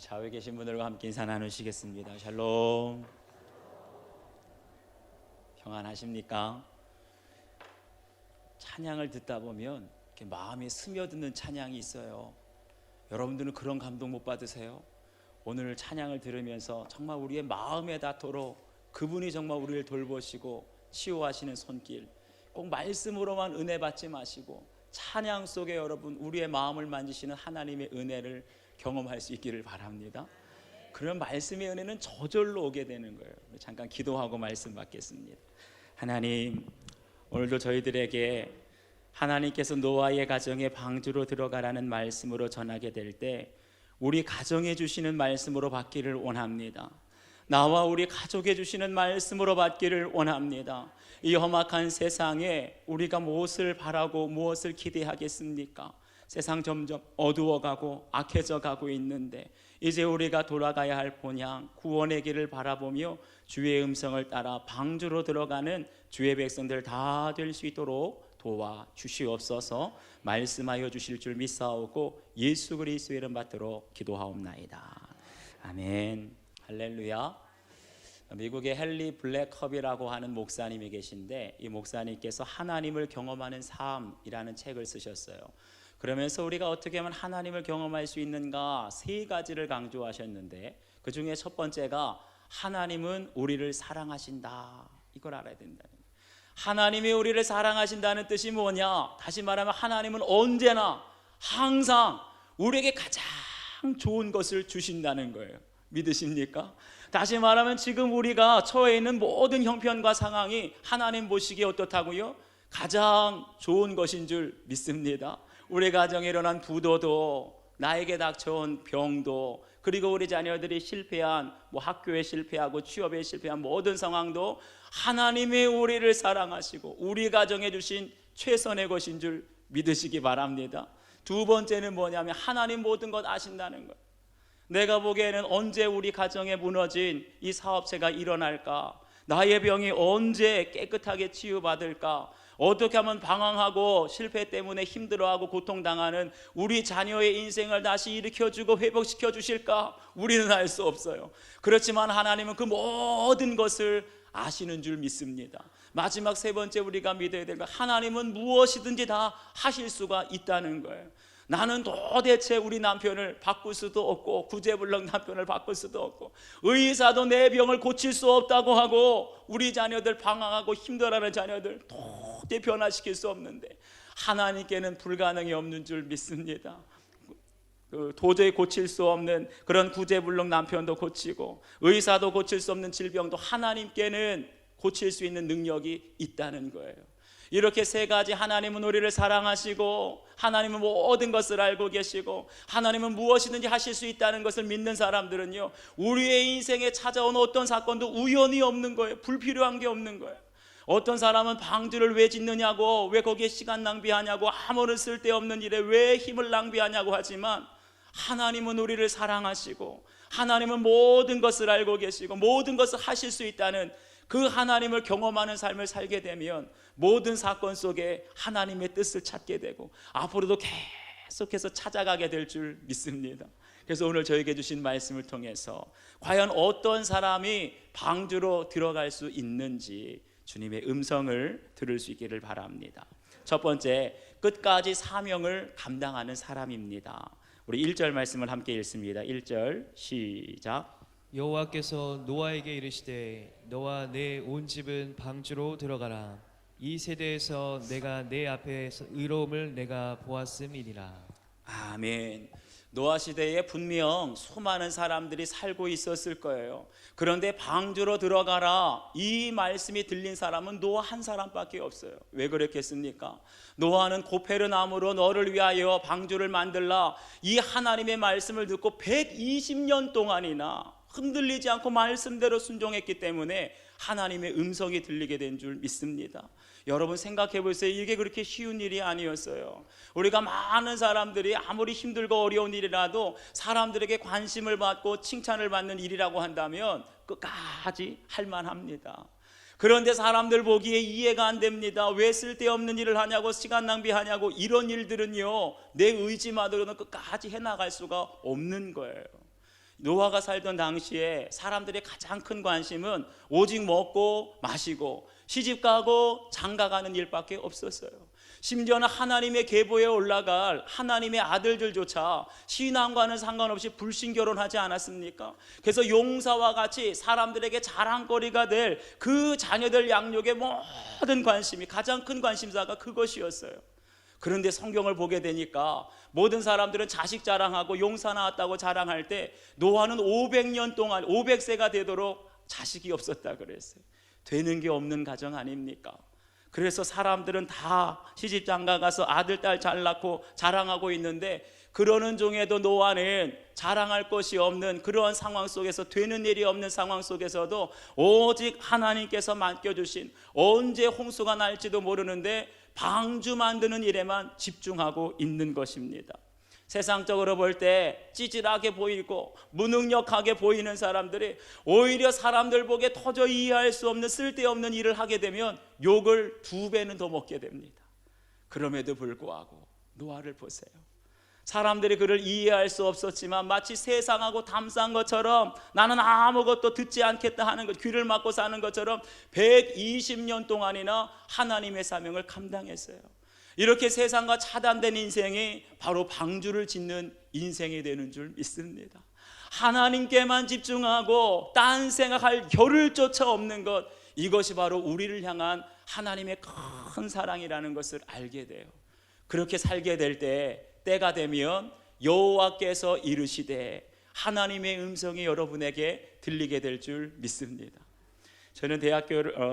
좌우에 계신 분들과 함께 인사 나누시겠습니다. 샬롬. 평안하십니까? 찬양을 듣다 보면 이렇게 마음에 스며드는 찬양이 있어요. 여러분들은 그런 감동 못 받으세요? 오늘 찬양을 들으면서 정말 우리의 마음에 닿도록 그분이 정말 우리를 돌보시고 치유하시는 손길, 꼭 말씀으로만 은혜 받지 마시고 찬양 속에 여러분 우리의 마음을 만지시는 하나님의 은혜를 경험할 수 있기를 바랍니다. 그런 말씀의 은혜는 저절로 오게 되는 거예요. 잠깐 기도하고 말씀 받겠습니다. 하나님, 오늘도 저희들에게 하나님께서 노아의 가정에 방주로 들어가라는 말씀으로 전하게 될 때 우리 가정에 주시는 말씀으로 받기를 원합니다. 나와 우리 가족에 주시는 말씀으로 받기를 원합니다. 이 험악한 세상에 우리가 무엇을 바라고 무엇을 기대하겠습니까? 세상 점점 어두워가고 악해져 가고 있는데 이제 우리가 돌아가야 할 본향 구원의 길을 바라보며 주의 음성을 따라 방주로 들어가는 주의 백성들 다 될 수 있도록 도와주시옵소서. 말씀하여 주실 줄 믿사오고 예수 그리스도의 이름 받도록 기도하옵나이다. 아멘. 할렐루야. 미국의 헨리 블랙컵이라고 하는 목사님이 계신데 이 목사님께서 하나님을 경험하는 삶이라는 책을 쓰셨어요. 그러면서 우리가 어떻게 하면 하나님을 경험할 수 있는가 세 가지를 강조하셨는데 그 중에 첫 번째가 하나님은 우리를 사랑하신다. 이걸 알아야 된다. 하나님이 우리를 사랑하신다는 뜻이 뭐냐? 다시 말하면 하나님은 언제나 항상 우리에게 가장 좋은 것을 주신다는 거예요. 믿으십니까? 다시 말하면 지금 우리가 처해 있는 모든 형편과 상황이 하나님 보시기에 어떻다고요? 가장 좋은 것인 줄 믿습니다. 우리 가정에 일어난 부도도, 나에게 닥쳐온 병도, 그리고 우리 자녀들이 실패한 학교에 실패하고 취업에 실패한 모든 상황도 하나님이 우리를 사랑하시고 우리 가정에 주신 최선의 것인 줄 믿으시기 바랍니다. 두 번째는 뭐냐면 하나님 모든 것 아신다는 거예요. 내가 보기에는 언제 우리 가정에 무너진 이 사업체가 일어날까? 나의 병이 언제 깨끗하게 치유받을까? 어떻게 하면 방황하고 실패 때문에 힘들어하고 고통당하는 우리 자녀의 인생을 다시 일으켜주고 회복시켜 주실까? 우리는 알 수 없어요. 그렇지만 하나님은 그 모든 것을 아시는 줄 믿습니다. 마지막 세 번째 우리가 믿어야 될 것, 하나님은 무엇이든지 다 하실 수가 있다는 거예요. 나는 도대체 우리 남편을 바꿀 수도 없고 구제불능 남편을 바꿀 수도 없고 의사도 내 병을 고칠 수 없다고 하고 우리 자녀들 방황하고 힘들어하는 자녀들 도대체 변화시킬 수 없는데 하나님께는 불가능이 없는 줄 믿습니다. 도저히 고칠 수 없는 그런 구제불능 남편도 고치고 의사도 고칠 수 없는 질병도 하나님께는 고칠 수 있는 능력이 있다는 거예요. 이렇게 세 가지, 하나님은 우리를 사랑하시고 하나님은 모든 것을 알고 계시고 하나님은 무엇이든지 하실 수 있다는 것을 믿는 사람들은요, 우리의 인생에 찾아온 어떤 사건도 우연이 없는 거예요. 불필요한 게 없는 거예요. 어떤 사람은 방주를 왜 짓느냐고, 왜 거기에 시간 낭비하냐고, 아무런 쓸데없는 일에 왜 힘을 낭비하냐고 하지만 하나님은 우리를 사랑하시고 하나님은 모든 것을 알고 계시고 모든 것을 하실 수 있다는 그 하나님을 경험하는 삶을 살게 되면 모든 사건 속에 하나님의 뜻을 찾게 되고 앞으로도 계속해서 찾아가게 될 줄 믿습니다. 그래서 오늘 저에게 주신 말씀을 통해서 과연 어떤 사람이 방주로 들어갈 수 있는지 주님의 음성을 들을 수 있기를 바랍니다. 첫 번째, 끝까지 사명을 감당하는 사람입니다. 우리 1절 말씀을 함께 읽습니다. 1절 시작. 여호와께서 노아에게 이르시되 너와 내 온 집은 방주로 들어가라. 이 세대에서 내가 내 앞에 의로움을 내가 보았음이니라. 아멘. 노아 시대에 분명 수많은 사람들이 살고 있었을 거예요. 그런데 방주로 들어가라, 이 말씀이 들린 사람은 노아 한 사람밖에 없어요. 왜 그랬겠습니까? 노아는 고페르나무로 너를 위하여 방주를 만들라, 이 하나님의 말씀을 듣고 120년 동안이나 흔들리지 않고 말씀대로 순종했기 때문에 하나님의 음성이 들리게 된 줄 믿습니다. 여러분 생각해 보세요. 이게 그렇게 쉬운 일이 아니었어요. 우리가 많은 사람들이 아무리 힘들고 어려운 일이라도 사람들에게 관심을 받고 칭찬을 받는 일이라고 한다면 끝까지 할만합니다. 그런데 사람들 보기에 이해가 안 됩니다. 왜 쓸데없는 일을 하냐고, 시간 낭비하냐고, 이런 일들은요 내 의지만으로는 끝까지 해나갈 수가 없는 거예요. 노아가 살던 당시에 사람들의 가장 큰 관심은 오직 먹고 마시고 시집가고 장가가는 일밖에 없었어요. 심지어는 하나님의 계보에 올라갈 하나님의 아들들조차 신앙과는 상관없이 불신 결혼하지 않았습니까? 그래서 용사와 같이 사람들에게 자랑거리가 될 그 자녀들 양육의 모든 관심이, 가장 큰 관심사가 그것이었어요. 그런데 성경을 보게 되니까 모든 사람들은 자식 자랑하고 용사 나왔다고 자랑할 때 노아는 500년 동안 500세가 되도록 자식이 없었다 그랬어요. 되는 게 없는 가정 아닙니까? 그래서 사람들은 다 시집 장가 가서 아들 딸 잘 낳고 자랑하고 있는데, 그러는 중에도 노아는 자랑할 것이 없는 그런 상황 속에서, 되는 일이 없는 상황 속에서도 오직 하나님께서 맡겨주신, 언제 홍수가 날지도 모르는데 방주 만드는 일에만 집중하고 있는 것입니다. 세상적으로 볼 때 찌질하게 보이고 무능력하게 보이는 사람들이 오히려 사람들 보기에 도저히 이해할 수 없는 쓸데없는 일을 하게 되면 욕을 2배는 더 먹게 됩니다. 그럼에도 불구하고 노아를 보세요. 사람들이 그를 이해할 수 없었지만 마치 세상하고 담싼 것처럼, 나는 아무것도 듣지 않겠다 하는 것, 귀를 막고 사는 것처럼 120년 동안이나 하나님의 사명을 감당했어요. 이렇게 세상과 차단된 인생이 바로 방주를 짓는 인생이 되는 줄 믿습니다. 하나님께만 집중하고 딴 생각할 겨를조차 없는 것, 이것이 바로 우리를 향한 하나님의 큰 사랑이라는 것을 알게 돼요. 그렇게 살게 될 때가 되면 여호와께서 이르시되, 하나님의 음성이 여러분에게 들리게 될 줄 믿습니다. 저는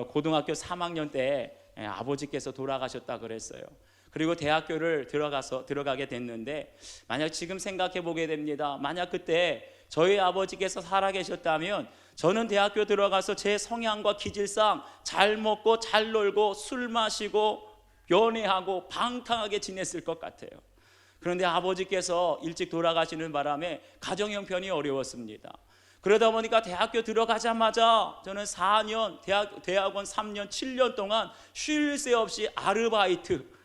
고등학교 3학년 때 아버지께서 돌아가셨다 그랬어요. 그리고 대학교를 들어가게 됐는데, 만약 지금 생각해 보게 됩니다. 만약 그때 저희 아버지께서 살아계셨다면 저는 대학교 들어가서 제 성향과 기질상 잘 먹고 잘 놀고 술 마시고 연애하고 방탕하게 지냈을 것 같아요. 그런데 아버지께서 일찍 돌아가시는 바람에 가정 형편이 어려웠습니다. 그러다 보니까 대학교 들어가자마자 저는 4년, 대학원 3년, 7년 동안 쉴 새 없이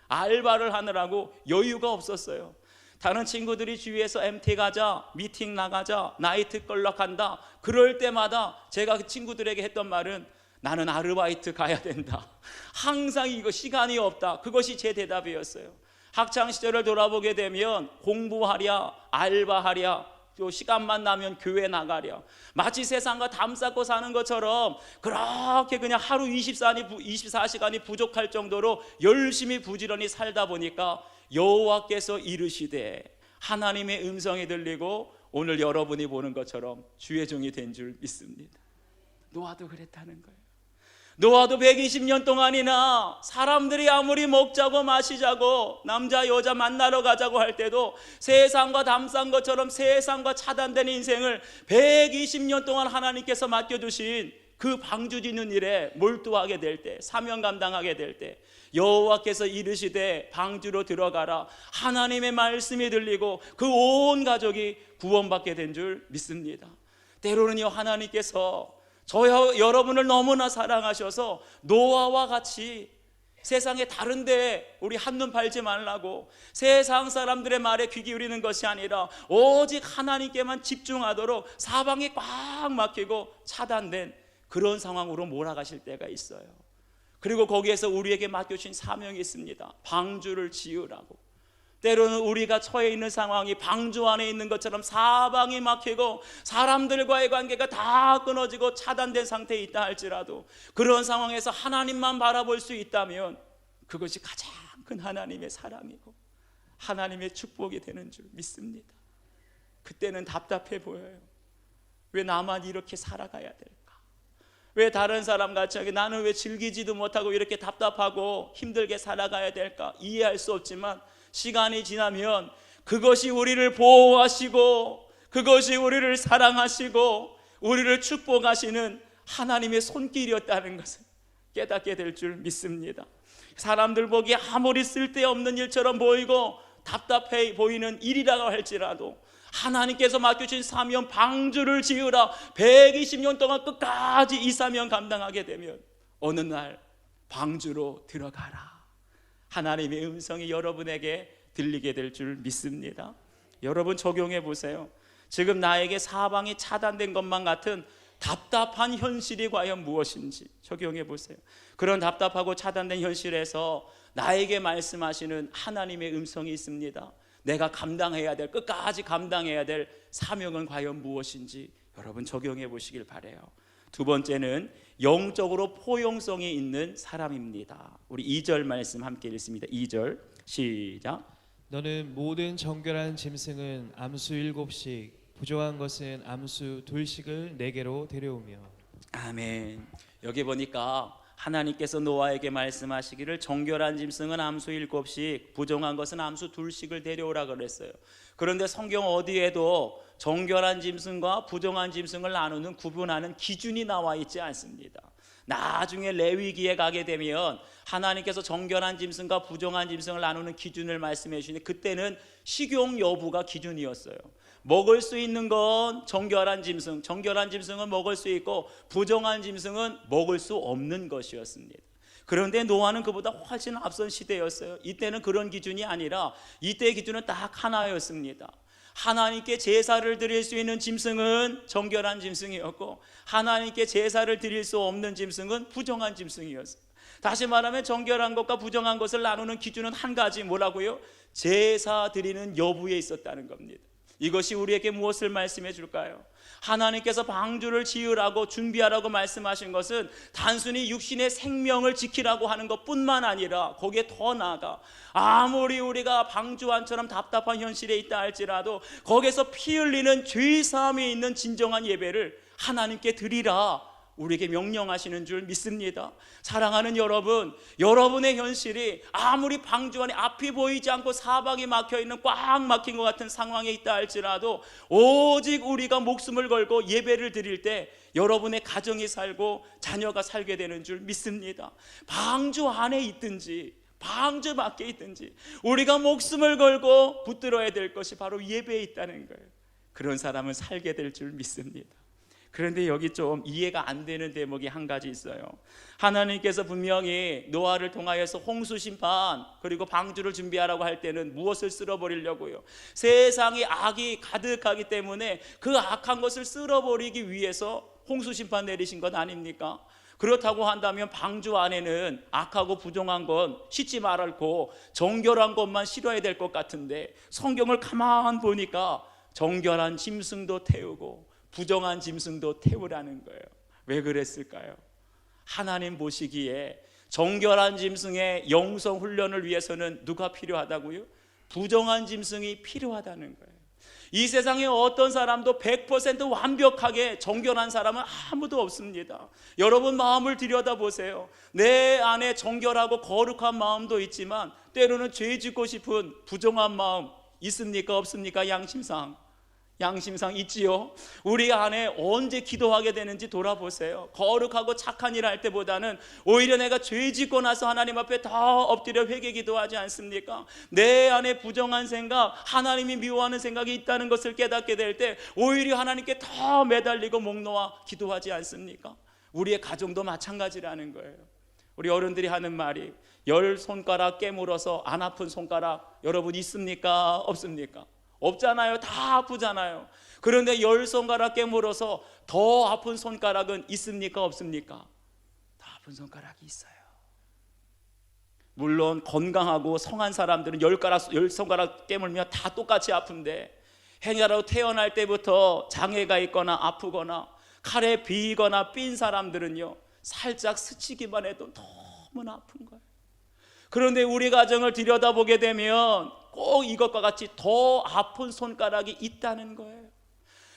알바를 하느라고 여유가 없었어요. 다른 친구들이 주위에서 MT 가자, 미팅 나가자, 나이트 끌러 간다, 그럴 때마다 제가 그 친구들에게 했던 말은, 나는 아르바이트 가야 된다. 항상 이거 시간이 없다. 그것이 제 대답이었어요. 학창시절을 돌아보게 되면 공부하랴, 알바하랴, 또 시간만 나면 교회 나가랴, 마치 세상과 담쌓고 사는 것처럼 그렇게 그냥 하루 24시간이 부족할 정도로 열심히 부지런히 살다 보니까 여호와께서 이르시되, 하나님의 음성이 들리고 오늘 여러분이 보는 것처럼 주의 종이 된 줄 믿습니다. 노아도 그랬다는 거예요. 노아도 120년 동안이나 사람들이 아무리 먹자고 마시자고 남자 여자 만나러 가자고 할 때도 세상과 담싼 것처럼 세상과 차단된 인생을 120년 동안 하나님께서 맡겨주신 그 방주 짓는 일에 몰두하게 될 때, 사명 감당하게 될 때 여호와께서 이르시되 방주로 들어가라, 하나님의 말씀이 들리고 그 온 가족이 구원받게 된 줄 믿습니다. 때로는요, 하나님께서 여러분을 너무나 사랑하셔서 노아와 같이 세상에 다른데 우리 한눈 팔지 말라고, 세상 사람들의 말에 귀 기울이는 것이 아니라 오직 하나님께만 집중하도록 사방이 꽉 막히고 차단된 그런 상황으로 몰아가실 때가 있어요. 그리고 거기에서 우리에게 맡겨주신 사명이 있습니다. 방주를 지으라고. 때로는 우리가 처해 있는 상황이 방주 안에 있는 것처럼 사방이 막히고 사람들과의 관계가 다 끊어지고 차단된 상태에 있다 할지라도, 그런 상황에서 하나님만 바라볼 수 있다면 그것이 가장 큰 하나님의 사랑이고 하나님의 축복이 되는 줄 믿습니다. 그때는 답답해 보여요. 왜 나만 이렇게 살아가야 될까? 왜 다른 사람같이 나는 왜 즐기지도 못하고 이렇게 답답하고 힘들게 살아가야 될까? 이해할 수 없지만 시간이 지나면 그것이 우리를 보호하시고 그것이 우리를 사랑하시고 우리를 축복하시는 하나님의 손길이었다는 것을 깨닫게 될 줄 믿습니다. 사람들 보기에 아무리 쓸데없는 일처럼 보이고 답답해 보이는 일이라고 할지라도 하나님께서 맡겨주신 사명 방주를 지으라, 120년 동안 끝까지 이 사명 감당하게 되면 어느 날 방주로 들어가라, 하나님의 음성이 여러분에게 들리게 될 줄 믿습니다. 여러분 적용해 보세요. 지금 나에게 사방이 차단된 것만 같은 답답한 현실이 과연 무엇인지 적용해 보세요. 그런 답답하고 차단된 현실에서 나에게 말씀하시는 하나님의 음성이 있습니다. 내가 감당해야 될, 끝까지 감당해야 될 사명은 과연 무엇인지 여러분 적용해 보시길 바라요. 두 번째는 영적으로 포용성이 있는 사람입니다. 우리 2절 말씀 함께 읽습니다. 2절 시작. 너는 모든 정결한 짐승은 암수 7씩, 부정한 것은 암수 2씩을 내게로 데려오며. 아멘. 여기 보니까 하나님께서 노아에게 말씀하시기를 정결한 짐승은 암수 7씩, 부정한 것은 암수 2씩을 데려오라 그랬어요. 그런데 성경 어디에도 정결한 짐승과 부정한 짐승을 나누는 구분하는 기준이 나와 있지 않습니다. 나중에 레위기에 가게 되면 하나님께서 정결한 짐승과 부정한 짐승을 나누는 기준을 말씀해 주시는데, 그때는 식용 여부가 기준이었어요. 먹을 수 있는 건 정결한 짐승, 정결한 짐승은 먹을 수 있고 부정한 짐승은 먹을 수 없는 것이었습니다. 그런데 노아는 그보다 훨씬 앞선 시대였어요. 이때는 그런 기준이 아니라 이때의 기준은 딱 하나였습니다. 하나님께 제사를 드릴 수 있는 짐승은 정결한 짐승이었고, 하나님께 제사를 드릴 수 없는 짐승은 부정한 짐승이었어요. 다시 말하면 정결한 것과 부정한 것을 나누는 기준은 한 가지, 뭐라고요? 제사 드리는 여부에 있었다는 겁니다. 이것이 우리에게 무엇을 말씀해 줄까요? 하나님께서 방주를 지으라고 준비하라고 말씀하신 것은 단순히 육신의 생명을 지키라고 하는 것뿐만 아니라 거기에 더 나아가 아무리 우리가 방주안처럼 답답한 현실에 있다 할지라도 거기에서 피 흘리는 죄사함이 있는 진정한 예배를 하나님께 드리라 우리에게 명령하시는 줄 믿습니다. 사랑하는 여러분, 여러분의 현실이 아무리 방주 안에 앞이 보이지 않고 사방이 막혀있는 꽉 막힌 것 같은 상황에 있다 할지라도 오직 우리가 목숨을 걸고 예배를 드릴 때 여러분의 가정이 살고 자녀가 살게 되는 줄 믿습니다. 방주 안에 있든지 방주 밖에 있든지 우리가 목숨을 걸고 붙들어야 될 것이 바로 예배에 있다는 거예요. 그런 사람은 살게 될 줄 믿습니다. 그런데 여기 좀 이해가 안 되는 대목이 한 가지 있어요. 하나님께서 분명히 노아를 통하여서 홍수 심판 그리고 방주를 준비하라고 할 때는 무엇을 쓸어버리려고요? 세상에 악이 가득하기 때문에 그 악한 것을 쓸어버리기 위해서 홍수 심판 내리신 것 아닙니까? 그렇다고 한다면 방주 안에는 악하고 부정한 건 씻지 말고 정결한 것만 실어야 될 것 같은데, 성경을 가만 보니까 정결한 짐승도 태우고 부정한 짐승도 태우라는 거예요. 왜 그랬을까요? 하나님 보시기에 정결한 짐승의 영성 훈련을 위해서는 누가 필요하다고요? 부정한 짐승이 필요하다는 거예요. 이 세상에 어떤 사람도 100% 완벽하게 정결한 사람은 아무도 없습니다. 여러분 마음을 들여다보세요. 내 안에 정결하고 거룩한 마음도 있지만 때로는 죄 짓고 싶은 부정한 마음 있습니까? 없습니까? 양심상 있지요. 우리 안에 언제 기도하게 되는지 돌아보세요. 거룩하고 착한 일 할 때보다는 오히려 내가 죄 짓고 나서 하나님 앞에 더 엎드려 회개 기도하지 않습니까? 내 안에 부정한 생각, 하나님이 미워하는 생각이 있다는 것을 깨닫게 될 때 오히려 하나님께 더 매달리고 목 놓아 기도하지 않습니까? 우리의 가정도 마찬가지라는 거예요. 우리 어른들이 하는 말이 10손가락 깨물어서 안 아픈 손가락 여러분 있습니까? 없습니까? 없잖아요. 다 아프잖아요. 그런데 10손가락 깨물어서 더 아픈 손가락은 있습니까? 없습니까? 더 아픈 손가락이 있어요. 물론 건강하고 성한 사람들은 10손가락 깨물면 다 똑같이 아픈데, 행여라도 태어날 때부터 장애가 있거나 아프거나 칼에 비거나 삔 사람들은요 살짝 스치기만 해도 너무나 아픈 거예요. 그런데 우리 가정을 들여다보게 되면 꼭 이것과 같이 더 아픈 손가락이 있다는 거예요.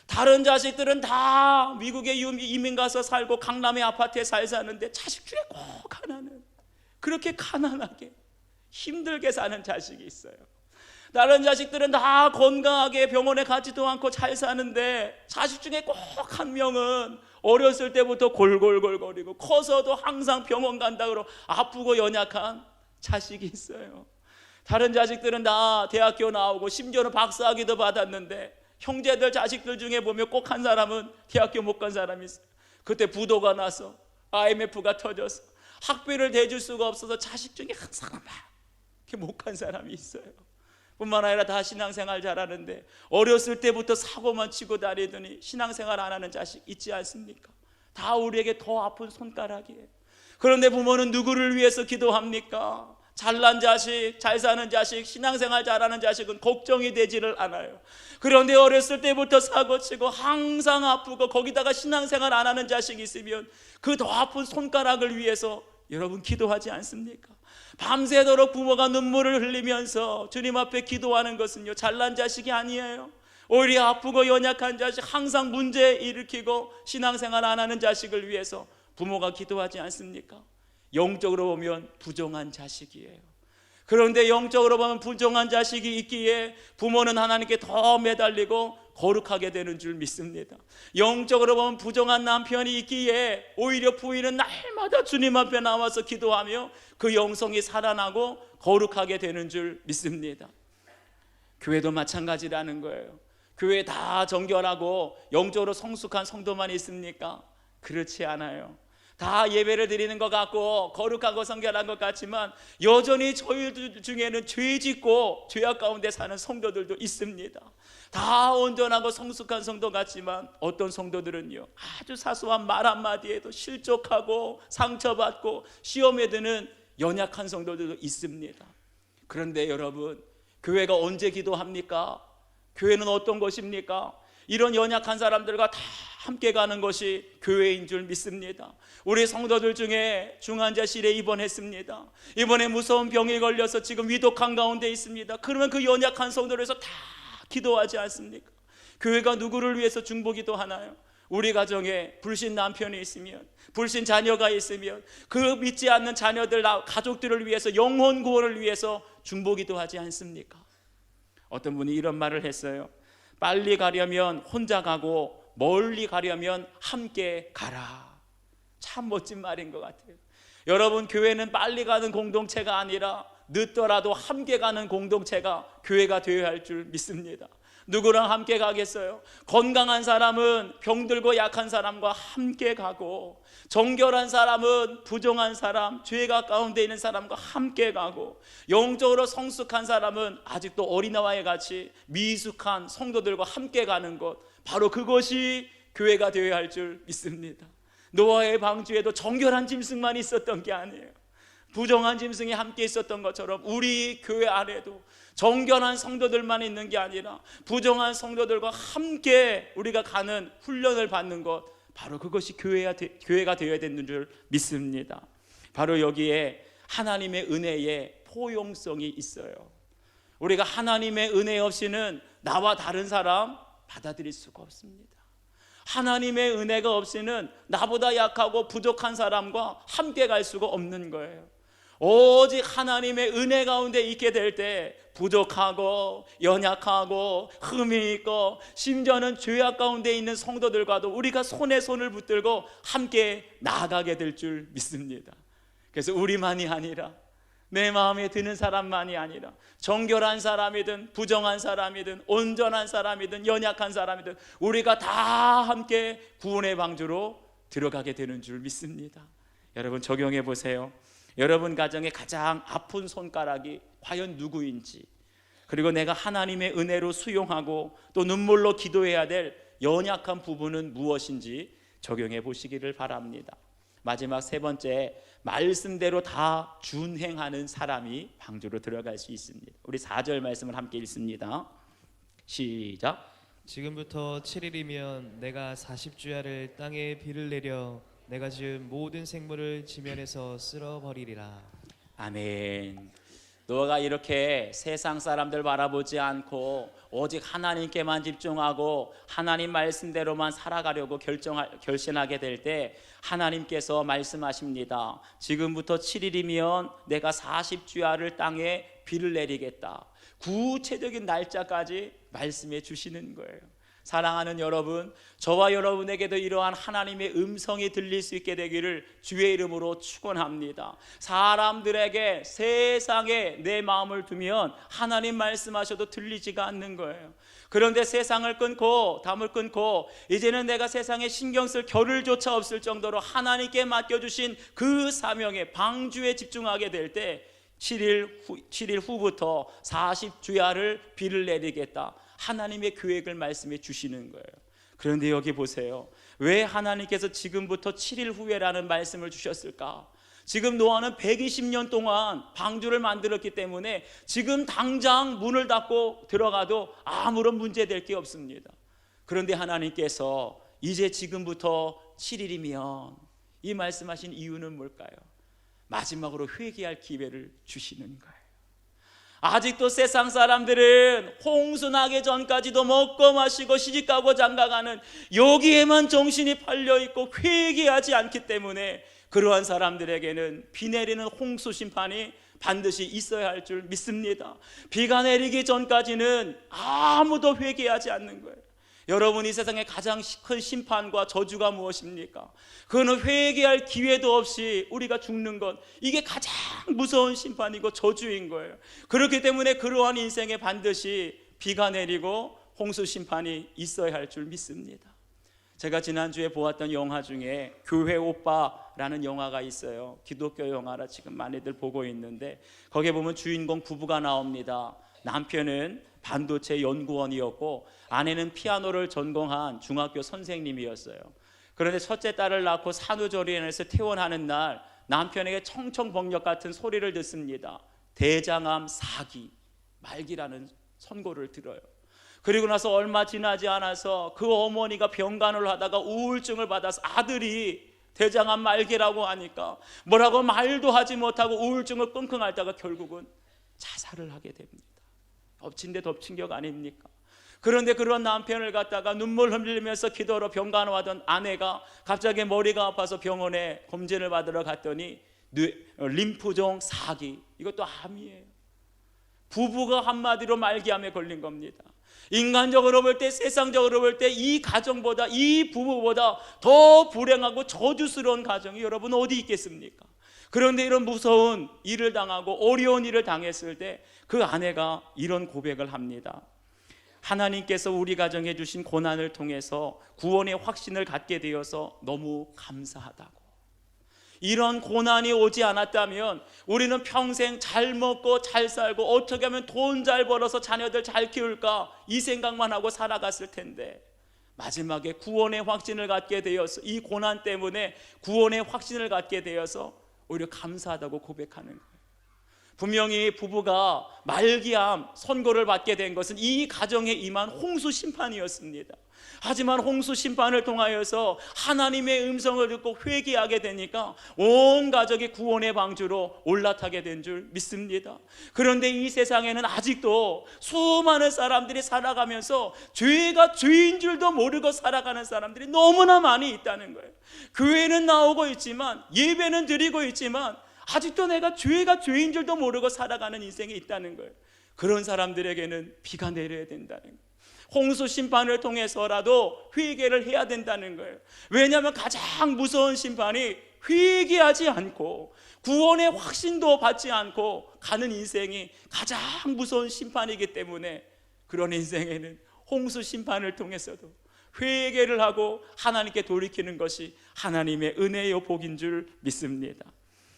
다른 자식들은 다 미국에 이민 가서 살고 강남의 아파트에 사는데 자식 중에 꼭 하나는 그렇게 가난하게 힘들게 사는 자식이 있어요. 다른 자식들은 다 건강하게 병원에 가지도 않고 잘 사는데 자식 중에 꼭 한 명은 어렸을 때부터 골골골거리고 커서도 항상 병원 간다고 아프고 연약한 자식이 있어요. 다른 자식들은 다 대학교 나오고 심지어는 박사학위도 받았는데 형제들 자식들 중에 보면 꼭 한 사람은 대학교 못 간 사람이 있어요. 그때 부도가 나서 IMF가 터져서 학비를 대줄 수가 없어서 자식 중에 한 사람만 이렇게 못 간 사람이 있어요. 뿐만 아니라 다 신앙생활 잘하는데 어렸을 때부터 사고만 치고 다니더니 신앙생활 안 하는 자식 있지 않습니까? 다 우리에게 더 아픈 손가락이에요. 그런데 부모는 누구를 위해서 기도합니까? 잘난 자식, 잘 사는 자식, 신앙생활 잘하는 자식은 걱정이 되지를 않아요. 그런데 어렸을 때부터 사고치고 항상 아프고 거기다가 신앙생활 안 하는 자식이 있으면 그 더 아픈 손가락을 위해서 여러분 기도하지 않습니까? 밤새도록 부모가 눈물을 흘리면서 주님 앞에 기도하는 것은요, 잘난 자식이 아니에요. 오히려 아프고 연약한 자식, 항상 문제 일으키고 신앙생활 안 하는 자식을 위해서 부모가 기도하지 않습니까? 영적으로 보면 부정한 자식이에요. 그런데 영적으로 보면 부정한 자식이 있기에 부모는 하나님께 더 매달리고 거룩하게 되는 줄 믿습니다. 영적으로 보면 부정한 남편이 있기에 오히려 부인은 날마다 주님 앞에 나와서 기도하며 그 영성이 살아나고 거룩하게 되는 줄 믿습니다. 교회도 마찬가지라는 거예요. 교회 다 정결하고 영적으로 성숙한 성도만 있습니까? 그렇지 않아요. 다 예배를 드리는 것 같고 거룩하고 성결한 것 같지만 여전히 저희 중에는 죄 짓고 죄악 가운데 사는 성도들도 있습니다. 다 온전하고 성숙한 성도 같지만 어떤 성도들은요, 아주 사소한 말 한마디에도 실족하고 상처받고 시험에 드는 연약한 성도들도 있습니다. 그런데 여러분, 교회가 언제 기도합니까? 교회는 어떤 것입니까? 이런 연약한 사람들과 다 함께 가는 것이 교회인 줄 믿습니다. 우리 성도들 중에 중환자실에 입원했습니다. 이번에 무서운 병에 걸려서 지금 위독한 가운데 있습니다. 그러면 그 연약한 성도를 위해서 다 기도하지 않습니까? 교회가 누구를 위해서 중보기도 하나요? 우리 가정에 불신 남편이 있으면, 불신 자녀가 있으면 그 믿지 않는 자녀들, 가족들을 위해서, 영혼 구원을 위해서 중보기도 하지 않습니까? 어떤 분이 이런 말을 했어요. 빨리 가려면 혼자 가고 멀리 가려면 함께 가라. 참 멋진 말인 것 같아요. 여러분, 교회는 빨리 가는 공동체가 아니라 늦더라도 함께 가는 공동체가 교회가 되어야 할 줄 믿습니다. 누구랑 함께 가겠어요? 건강한 사람은 병들고 약한 사람과 함께 가고, 정결한 사람은 부정한 사람, 죄가 가운데 있는 사람과 함께 가고, 영적으로 성숙한 사람은 아직도 어린아이와 같이 미숙한 성도들과 함께 가는 것, 바로 그것이 교회가 되어야 할 줄 믿습니다. 노아의 방주에도 정결한 짐승만 있었던 게 아니에요. 부정한 짐승이 함께 있었던 것처럼 우리 교회 안에도 정결한 성도들만 있는 게 아니라 부정한 성도들과 함께 우리가 가는 훈련을 받는 것, 바로 그것이 교회가 되어야 되는 줄 믿습니다. 바로 여기에 하나님의 은혜의 포용성이 있어요. 우리가 하나님의 은혜 없이는 나와 다른 사람 받아들일 수가 없습니다. 하나님의 은혜가 없이는 나보다 약하고 부족한 사람과 함께 갈 수가 없는 거예요. 오직 하나님의 은혜 가운데 있게 될 때 부족하고 연약하고 흠이 있고 심지어는 죄악 가운데 있는 성도들과도 우리가 손에 손을 붙들고 함께 나아가게 될 줄 믿습니다. 그래서 우리만이 아니라, 내 마음에 드는 사람만이 아니라 정결한 사람이든 부정한 사람이든 온전한 사람이든 연약한 사람이든 우리가 다 함께 구원의 방주로 들어가게 되는 줄 믿습니다. 여러분, 적용해 보세요. 여러분 가정의 가장 아픈 손가락이 과연 누구인지, 그리고 내가 하나님의 은혜로 수용하고 또 눈물로 기도해야 될 연약한 부분은 무엇인지 적용해 보시기를 바랍니다. 마지막 세 번째, 말씀대로 다 준행하는 사람이 방주로 들어갈 수 있습니다. 우리 4절 말씀을 함께 읽습니다. 시작. 지금부터 7일이면 내가 40주야를 땅에 비를 내려 내가 지은 모든 생물을 지면에서 쓸어버리리라. 아멘. 너가 이렇게 세상 사람들 바라보지 않고 오직 하나님께만 집중하고 하나님 말씀대로만 살아가려고 결심하게 될 때 하나님께서 말씀하십니다. 지금부터 7일이면 내가 40주야를 땅에 비를 내리겠다. 구체적인 날짜까지 말씀해 주시는 거예요. 사랑하는 여러분, 저와 여러분에게도 이러한 하나님의 음성이 들릴 수 있게 되기를 주의 이름으로 축원합니다. 사람들에게, 세상에 내 마음을 두면 하나님 말씀하셔도 들리지가 않는 거예요. 그런데 세상을 끊고 담을 끊고 이제는 내가 세상에 신경 쓸 겨를조차 없을 정도로 하나님께 맡겨주신 그 사명에, 방주에 집중하게 될 때 7일 후부터 40주야를 비를 내리겠다. 하나님의 계획을 말씀해 주시는 거예요. 그런데 여기 보세요. 왜 하나님께서 지금부터 7일 후에라는 말씀을 주셨을까? 지금 노아는 120년 동안 방주를 만들었기 때문에 지금 당장 문을 닫고 들어가도 아무런 문제될 게 없습니다. 그런데 하나님께서 이제 지금부터 7일이면 이 말씀하신 이유는 뭘까요? 마지막으로 회개할 기회를 주시는 거예요. 아직도 세상 사람들은 홍수 나기 전까지도 먹고 마시고 시집가고 장가가는 여기에만 정신이 팔려있고 회개하지 않기 때문에 그러한 사람들에게는 비 내리는 홍수 심판이 반드시 있어야 할 줄 믿습니다. 비가 내리기 전까지는 아무도 회개하지 않는 거예요. 여러분, 이 세상의 가장 큰 심판과 저주가 무엇입니까? 그거는 회개할 기회도 없이 우리가 죽는 것, 이게 가장 무서운 심판이고 저주인 거예요. 그렇기 때문에 그러한 인생에 반드시 비가 내리고 홍수 심판이 있어야 할 줄 믿습니다. 제가 지난주에 보았던 영화 중에 교회 오빠라는 영화가 있어요. 기독교 영화라 지금 많이들 보고 있는데 거기에 보면 주인공 부부가 나옵니다. 남편은 반도체 연구원이었고 아내는 피아노를 전공한 중학교 선생님이었어요. 그런데 첫째 딸을 낳고 산후조리원에서 퇴원하는 날 남편에게 청청번역 같은 소리를 듣습니다. 대장암 4기 말기라는 선고를 들어요. 그리고 나서 얼마 지나지 않아서 그 어머니가 병간호를 하다가 우울증을 받아서 아들이 대장암 말기라고 하니까 뭐라고 말도 하지 못하고 우울증을 끙끙 앓다가 결국은 자살을 하게 됩니다. 덮친 데 덮친 격 아닙니까? 그런데 그런 남편을 갖다가 눈물 흘리면서 기도로 병간호하던 아내가 갑자기 머리가 아파서 병원에 검진을 받으러 갔더니 림프종 4기, 이것도 암이에요. 부부가 한마디로 말기암에 걸린 겁니다. 인간적으로 볼 때, 세상적으로 볼 때 이 가정보다, 이 부부보다 더 불행하고 저주스러운 가정이 여러분 어디 있겠습니까? 그런데 이런 무서운 일을 당하고 어려운 일을 당했을 때 그 아내가 이런 고백을 합니다. 하나님께서 우리 가정에 주신 고난을 통해서 구원의 확신을 갖게 되어서 너무 감사하다고. 이런 고난이 오지 않았다면 우리는 평생 잘 먹고 잘 살고 어떻게 하면 돈 잘 벌어서 자녀들 잘 키울까 이 생각만 하고 살아갔을 텐데 마지막에 구원의 확신을 갖게 되어서 이 고난 때문에 구원의 확신을 갖게 되어서 오히려 감사하다고 고백하는 거예요. 분명히 부부가 말기암 선고를 받게 된 것은 이 가정에 임한 홍수 심판이었습니다. 하지만 홍수 심판을 통하여서 하나님의 음성을 듣고 회개하게 되니까 온 가족이 구원의 방주로 올라타게 된 줄 믿습니다. 그런데 이 세상에는 아직도 수많은 사람들이 살아가면서 죄가 죄인 줄도 모르고 살아가는 사람들이 너무나 많이 있다는 거예요. 교회는 나오고 있지만, 예배는 드리고 있지만 아직도 내가 죄가 죄인 줄도 모르고 살아가는 인생이 있다는 거예요. 그런 사람들에게는 비가 내려야 된다는 거예요. 홍수 심판을 통해서라도 회개를 해야 된다는 거예요. 왜냐하면 가장 무서운 심판이 회개하지 않고 구원의 확신도 받지 않고 가는 인생이 가장 무서운 심판이기 때문에 그런 인생에는 홍수 심판을 통해서도 회개를 하고 하나님께 돌이키는 것이 하나님의 은혜요 복인 줄 믿습니다.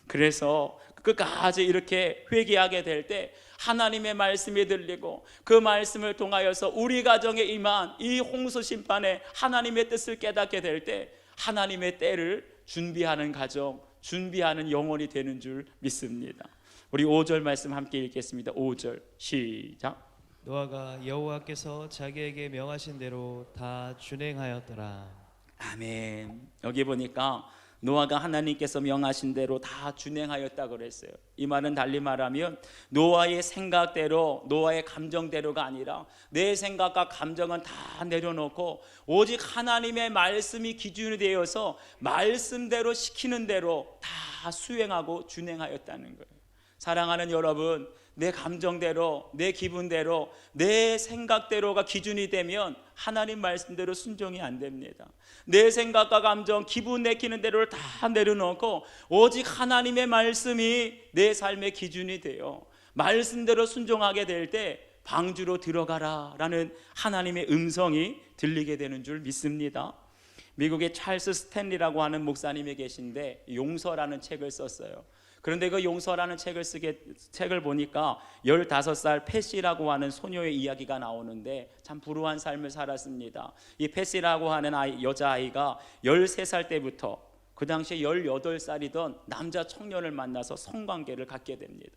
그래서 끝까지 이렇게 회개하게 될 때 하나님의 말씀이 들리고 그 말씀을 통하여서 우리 가정에 임한 이 홍수 심판에 하나님의 뜻을 깨닫게 될 때 하나님의 때를 준비하는 가정, 준비하는 영혼이 되는 줄 믿습니다. 우리 5절 말씀 함께 읽겠습니다. 5절 시작. 노아가 여호와께서 자기에게 명하신 대로 다 준행하였더라. 아멘. 여기 보니까 노아가 하나님께서 명하신 대로 다 준행하였다고 그랬어요. 이 말은 달리 말하면 노아의 생각대로, 노아의 감정대로가 아니라 내 생각과 감정은 다 내려놓고 오직 하나님의 말씀이 기준이 되어서 말씀대로 시키는 대로 다 수행하고 준행하였다는 거예요. 사랑하는 여러분, 내 감정대로, 내 기분대로, 내 생각대로가 기준이 되면 하나님 말씀대로 순종이 안 됩니다. 내 생각과 감정, 기분 내키는 대로를 다 내려놓고 오직 하나님의 말씀이 내 삶의 기준이 돼요. 말씀대로 순종하게 될 때 방주로 들어가라 라는 하나님의 음성이 들리게 되는 줄 믿습니다. 미국의 찰스 스탠리라고 하는 목사님이 계신데 용서라는 책을 썼어요. 그런데 그 용서라는 책을 보니까 15살 패시라고 하는 소녀의 이야기가 나오는데 참 불우한 삶을 살았습니다. 이 패시라고 하는 여자아이가 13살 때부터 그 당시에 18살이던 남자 청년을 만나서 성관계를 갖게 됩니다.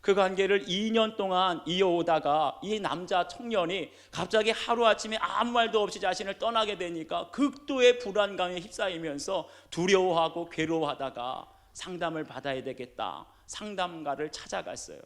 그 관계를 2년 동안 이어오다가 이 남자 청년이 갑자기 하루아침에 아무 말도 없이 자신을 떠나게 되니까 극도의 불안감에 휩싸이면서 두려워하고 괴로워하다가 상담을 받아야 되겠다, 상담가를 찾아갔어요.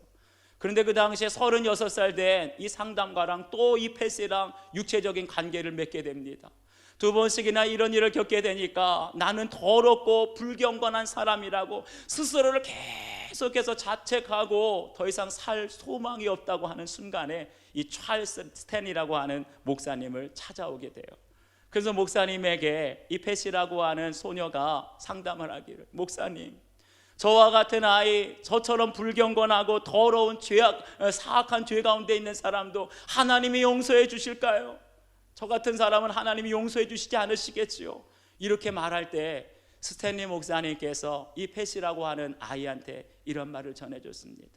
그런데 그 당시에 36살 된 이 상담가랑 또 이 패시랑 육체적인 관계를 맺게 됩니다. 2번씩이나 이런 일을 겪게 되니까 나는 더럽고 불경건한 사람이라고 스스로를 계속해서 자책하고 더 이상 살 소망이 없다고 하는 순간에 이 찰스 스탠이라고 하는 목사님을 찾아오게 돼요. 그래서 목사님에게 이 패시라고 하는 소녀가 상담을 하기를, 목사님, 저와 같은 아이, 저처럼 불경건하고 더러운 사악한 죄 가운데 있는 사람도 하나님이 용서해 주실까요? 저 같은 사람은 하나님이 용서해 주시지 않으시겠지요? 이렇게 말할 때 스탠리 목사님께서 이 패시라고 하는 아이한테 이런 말을 전해줬습니다.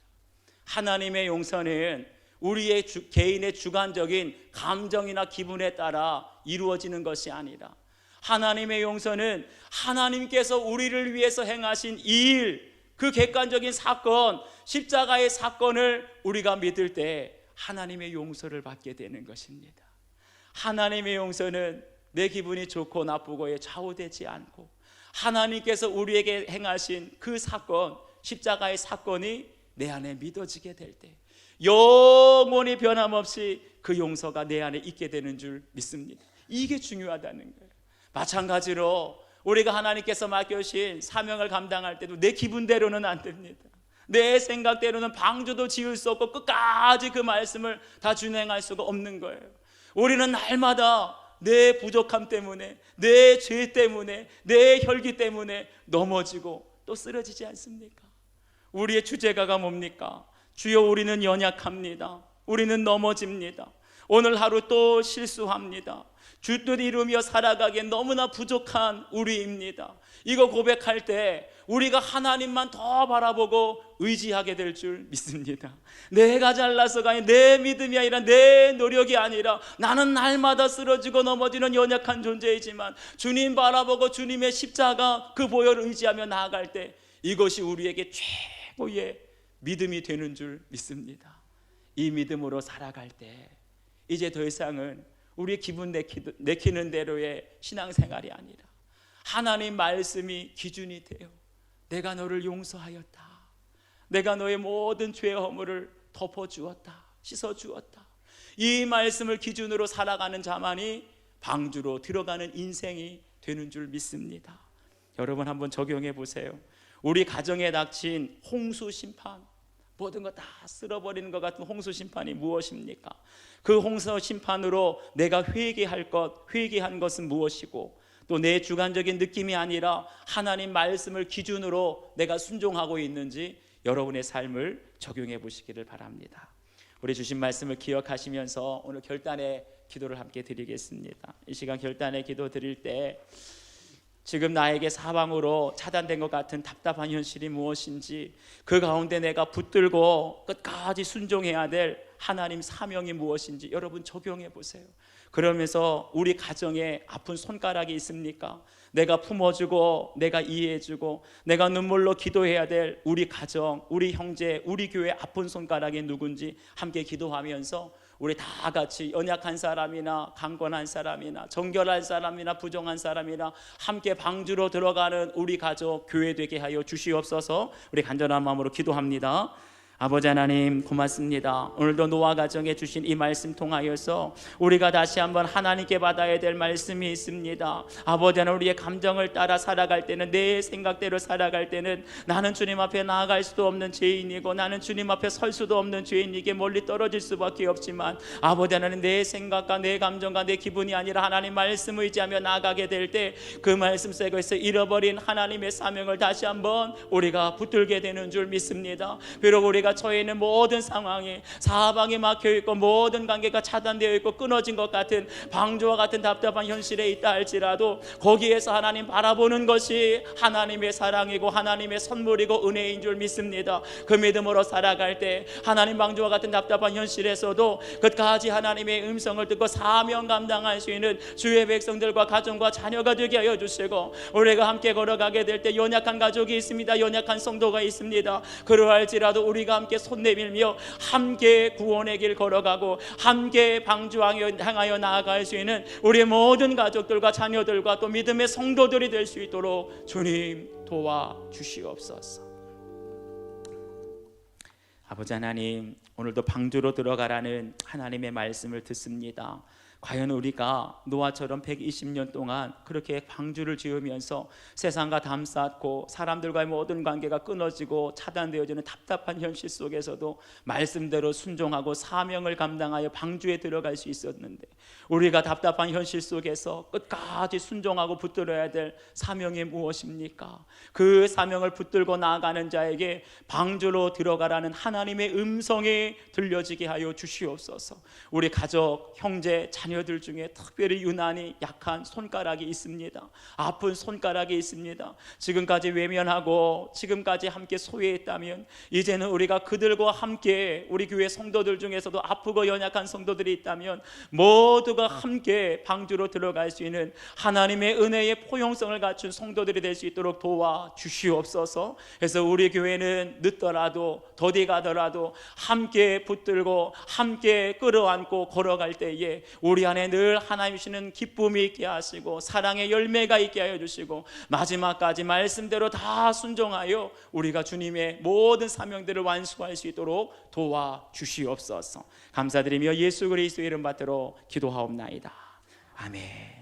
하나님의 용서는 우리의 개인의 주관적인 감정이나 기분에 따라 이루어지는 것이 아니라 하나님의 용서는 하나님께서 우리를 위해서 행하신 이 일, 그 객관적인 사건, 십자가의 사건을 우리가 믿을 때 하나님의 용서를 받게 되는 것입니다. 하나님의 용서는 내 기분이 좋고 나쁘고에 좌우되지 않고 하나님께서 우리에게 행하신 그 사건, 십자가의 사건이 내 안에 믿어지게 될 때 영원히 변함없이 그 용서가 내 안에 있게 되는 줄 믿습니다. 이게 중요하다는 거예요. 마찬가지로 우리가 하나님께서 맡겨주신 사명을 감당할 때도 내 기분대로는 안 됩니다. 내 생각대로는 방주도 지을 수 없고 끝까지 그 말씀을 다 준행할 수가 없는 거예요. 우리는 날마다 내 부족함 때문에, 내 죄 때문에, 내 혈기 때문에 넘어지고 또 쓰러지지 않습니까? 우리의 주제가가 뭡니까? 주여, 우리는 연약합니다. 우리는 넘어집니다. 오늘 하루 또 실수합니다. 주 뜻 이루며 살아가기에 너무나 부족한 우리입니다. 이거 고백할 때 우리가 하나님만 더 바라보고 의지하게 될 줄 믿습니다. 내가 잘나서가 아니라, 내 믿음이 아니라, 내 노력이 아니라 나는 날마다 쓰러지고 넘어지는 연약한 존재이지만 주님 바라보고 주님의 십자가 그 보혈을 의지하며 나아갈 때 이것이 우리에게 최고의 믿음이 되는 줄 믿습니다. 이 믿음으로 살아갈 때 이제 더 이상은 우리의 기분 내키는 대로의 신앙생활이 아니라 하나님 말씀이 기준이 되어 내가 너를 용서하였다, 내가 너의 모든 죄 허물을 덮어주었다, 씻어주었다, 이 말씀을 기준으로 살아가는 자만이 방주로 들어가는 인생이 되는 줄 믿습니다. 여러분 한번 적용해 보세요. 우리 가정에 닥친 홍수 심판, 모든 거 다 쓸어버리는 것 같은 홍수 심판이 무엇입니까? 그 홍수 심판으로 내가 회개한 것은 무엇이고, 또 내 주관적인 느낌이 아니라 하나님 말씀을 기준으로 내가 순종하고 있는지 여러분의 삶을 적용해 보시기를 바랍니다. 우리 주신 말씀을 기억하시면서 오늘 결단의 기도를 함께 드리겠습니다. 이 시간 결단의 기도 드릴 때 지금 나에게 사방으로 차단된 것 같은 답답한 현실이 무엇인지, 그 가운데 내가 붙들고 끝까지 순종해야 될 하나님 사명이 무엇인지 여러분 적용해 보세요. 그러면서 우리 가정에 아픈 손가락이 있습니까? 내가 품어주고 내가 이해해주고 내가 눈물로 기도해야 될 우리 가정, 우리 형제, 우리 교회 아픈 손가락이 누군지 함께 기도하면서 우리 다 같이 연약한 사람이나 강건한 사람이나 정결한 사람이나 부정한 사람이나 함께 방주로 들어가는 우리 가족, 교회 되게 하여 주시옵소서. 우리 간절한 마음으로 기도합니다. 아버지 하나님 고맙습니다. 오늘도 노아 가정에 주신 이 말씀 통하여서 우리가 다시 한번 하나님께 받아야 될 말씀이 있습니다. 아버지 하나님, 우리의 감정을 따라 살아갈 때는, 내 생각대로 살아갈 때는 나는 주님 앞에 나아갈 수도 없는 죄인이고 나는 주님 앞에 설 수도 없는 죄인에게 멀리 떨어질 수밖에 없지만, 아버지 하나님, 내 생각과 내 감정과 내 기분이 아니라 하나님 말씀을 의지하며 나아가게 될 때 그 말씀 속에서 잃어버린 하나님의 사명을 다시 한번 우리가 붙들게 되는 줄 믿습니다. 비록 우리가 우리가 처해 있는 모든 상황에 사방에 막혀 있고 모든 관계가 차단되어 있고 끊어진 것 같은 방주와 같은 답답한 현실에 있다 할지라도 거기에서 하나님 바라보는 것이 하나님의 사랑이고 하나님의 선물이고 은혜인 줄 믿습니다. 그 믿음으로 살아갈 때 하나님 방주와 같은 답답한 현실에서도 끝까지 하나님의 음성을 듣고 사명 감당할 수 있는 주의 백성들과 가정과 자녀가 되게 하여 주시고, 우리가 함께 걸어가게 될 때 연약한 가족이 있습니다. 연약한 성도가 있습니다. 그러할지라도 우리가 함께 손 내밀며 함께 구원의 길 걸어가고 함께 방주하여 향하여 나아갈 수 있는 우리의 모든 가족들과 자녀들과 또 믿음의 성도들이 될 수 있도록 주님 도와주시옵소서. 아버지 하나님, 오늘도 방주로 들어가라는 하나님의 말씀을 듣습니다. 과연 우리가 노아처럼 120년 동안 그렇게 방주를 지으면서 세상과 담쌓고 사람들과의 모든 관계가 끊어지고 차단되어지는 답답한 현실 속에서도 말씀대로 순종하고 사명을 감당하여 방주에 들어갈 수 있었는데, 우리가 답답한 현실 속에서 끝까지 순종하고 붙들어야 될 사명이 무엇입니까? 그 사명을 붙들고 나아가는 자에게 방주로 들어가라는 하나님의 음성이 들려지게 하여 주시옵소서. 우리 가족, 형제, 자녀들 중에 특별히 유난히 약한 손가락이 있습니다. 아픈 손가락이 있습니다. 지금까지 외면하고 지금까지 함께 소외했다면 이제는 우리가 그들과 함께, 우리 교회 성도들 중에서도 아프고 연약한 성도들이 있다면 모두가 함께 방주로 들어갈 수 있는 하나님의 은혜의 포용성을 갖춘 성도들이 될 수 있도록 도와주시옵소서. 그래서 우리 교회는 늦더라도 더디 가더라도 함께 붙들고 함께 끌어안고 걸어갈 때에 우리 안에 늘 하나님 주시는 기쁨이 있게 하시고 사랑의 열매가 있게 하여 주시고 마지막까지 말씀대로 다 순종하여 우리가 주님의 모든 사명들을 완수할 수 있도록 도와주시옵소서. 감사드리며 예수 그리스도의 이름 받들어 기도하옵나이다. 아멘.